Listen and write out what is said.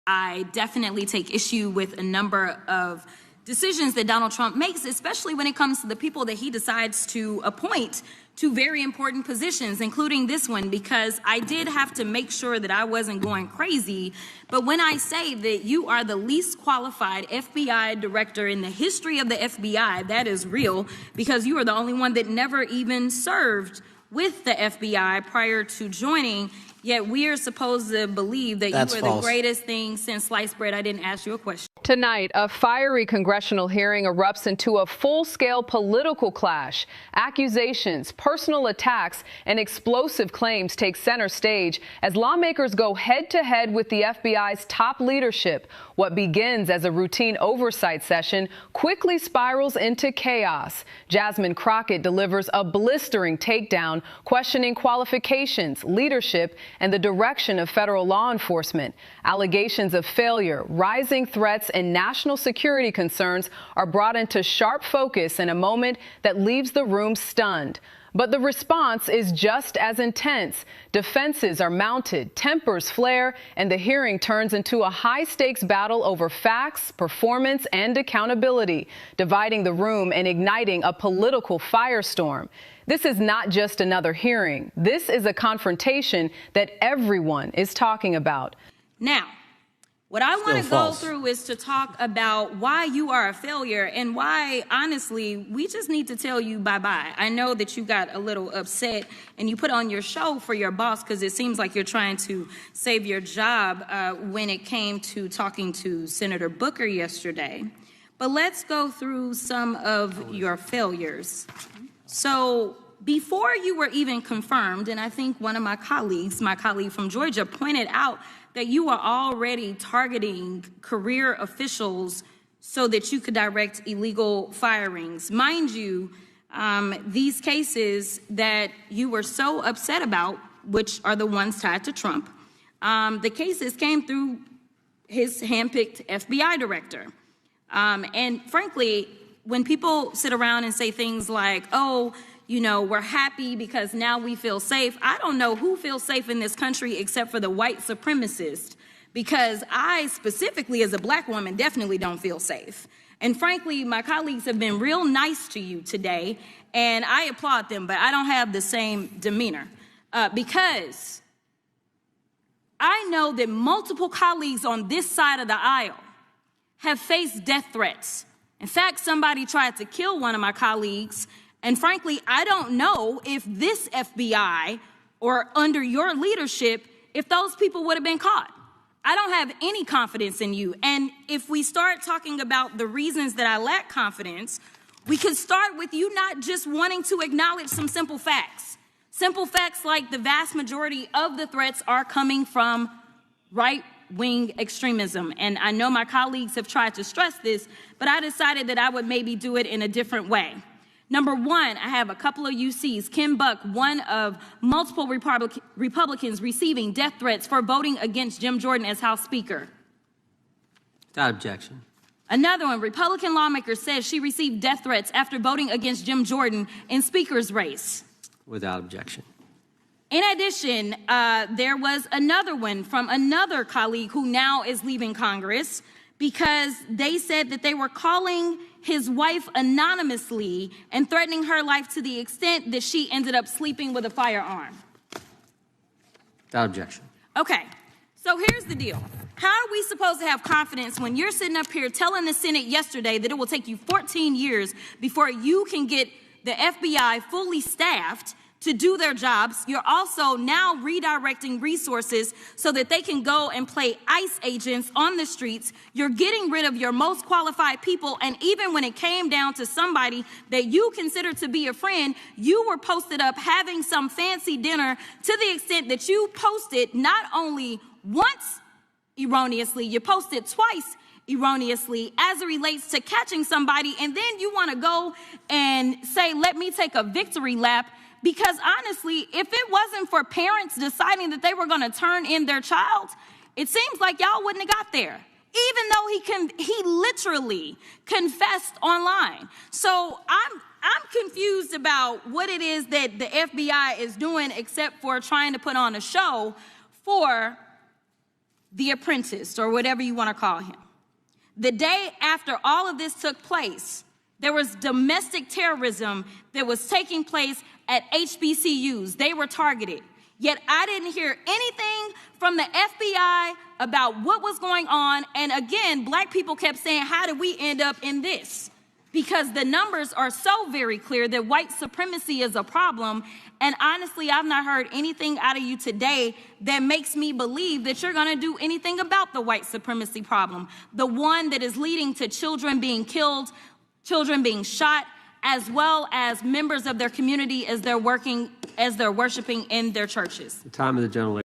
I definitely take issue with a number of decisions that Donald Trump makes, especially when it comes to the people that he decides to appoint to very important positions, including this one, because I did have to make sure that I wasn't going crazy. But when I say that you are the least qualified FBI director in the history of the FBI, that is real, because you are the only one that never even served with the FBI prior to joining. Yet we are supposed to believe that That's you are false. the greatest thing since sliced bread. I didn't ask you a question. Tonight, a fiery congressional hearing erupts into a full-scale political clash. Accusations, personal attacks, and explosive claims take center stage as lawmakers go head-to-head with the FBI's top leadership. What begins as a routine oversight session quickly spirals into chaos. Jasmine Crockett delivers a blistering takedown, questioning qualifications, leadership, and the direction of federal law enforcement. Allegations of failure, rising threats, and national security concerns are brought into sharp focus in a moment that leaves the room stunned. But the response is just as intense. Defenses are mounted, tempers flare, and the hearing turns into a high-stakes battle over facts, performance, and accountability, dividing the room and igniting a political firestorm. This is not just another hearing. This is a confrontation that everyone is talking about. Now, what I want to go through is to talk about why you are a failure and why, honestly, we just need to tell you bye-bye. I know that you got a little upset and you put on your show for your boss because it seems like you're trying to save your job when it came to talking to Senator Booker yesterday. But let's go through some of your failures. So before you were even confirmed, and I think one of my colleague from Georgia, pointed out that you are already targeting career officials so that you could direct illegal firings. Mind you, these cases that you were so upset about, which are the ones tied to Trump, the cases came through his handpicked FBI director. And frankly, when people sit around and say things like, oh, you know, we're happy because now we feel safe. I don't know who feels safe in this country except for the white supremacist, because I specifically as a black woman definitely don't feel safe. And frankly, my colleagues have been real nice to you today, and I applaud them, but I don't have the same demeanor because I know that multiple colleagues on this side of the aisle have faced death threats. In fact, somebody tried to kill one of my colleagues. And frankly, I don't know if this FBI or under your leadership, if those people would have been caught. I don't have any confidence in you. And if we start talking about the reasons that I lack confidence, we could start with you not just wanting to acknowledge some simple facts. Simple facts like the vast majority of the threats are coming from right-wing extremism. And I know my colleagues have tried to stress this, but I decided that I would maybe do it in a different way. Number one, I have a couple of UCs. Kim Buck, one of multiple Republicans receiving death threats for voting against Jim Jordan as House Speaker. Without objection. Another one, Republican lawmaker says she received death threats after voting against Jim Jordan in Speaker's race. Without objection. In addition, there was another one from another colleague who now is leaving Congress because they said that they were calling his wife anonymously and threatening her life to the extent that she ended up sleeping with a firearm. Without objection. Okay, so here's the deal. How are we supposed to have confidence when you're sitting up here telling the Senate yesterday that it will take you 14 years before you can get the FBI fully staffed to do their jobs? You're also now redirecting resources so that they can go and play ICE agents on the streets. You're getting rid of your most qualified people. And even when it came down to somebody that you consider to be a friend, you were posted up having some fancy dinner to the extent that you posted not only once erroneously, you posted twice erroneously as it relates to catching somebody. And then you want to go and say, let me take a victory lap. Because honestly, if it wasn't for parents deciding that they were going to turn in their child, it seems like y'all wouldn't have got there, even though he literally confessed online. So I'm confused about what it is that the FBI is doing except for trying to put on a show for the apprentice, or whatever you want to call him. The day after all of this took place, there was domestic terrorism that was taking place at HBCUs. They were targeted. Yet I didn't hear anything from the FBI about what was going on. And again, black people kept saying, how did we end up in this? Because the numbers are so very clear that white supremacy is a problem. And honestly, I've not heard anything out of you today that makes me believe that you're going to do anything about the white supremacy problem, the one that is leading to children being killed, children being shot, as well as members of their community as they're worshiping in their churches. The time of the gentle lady.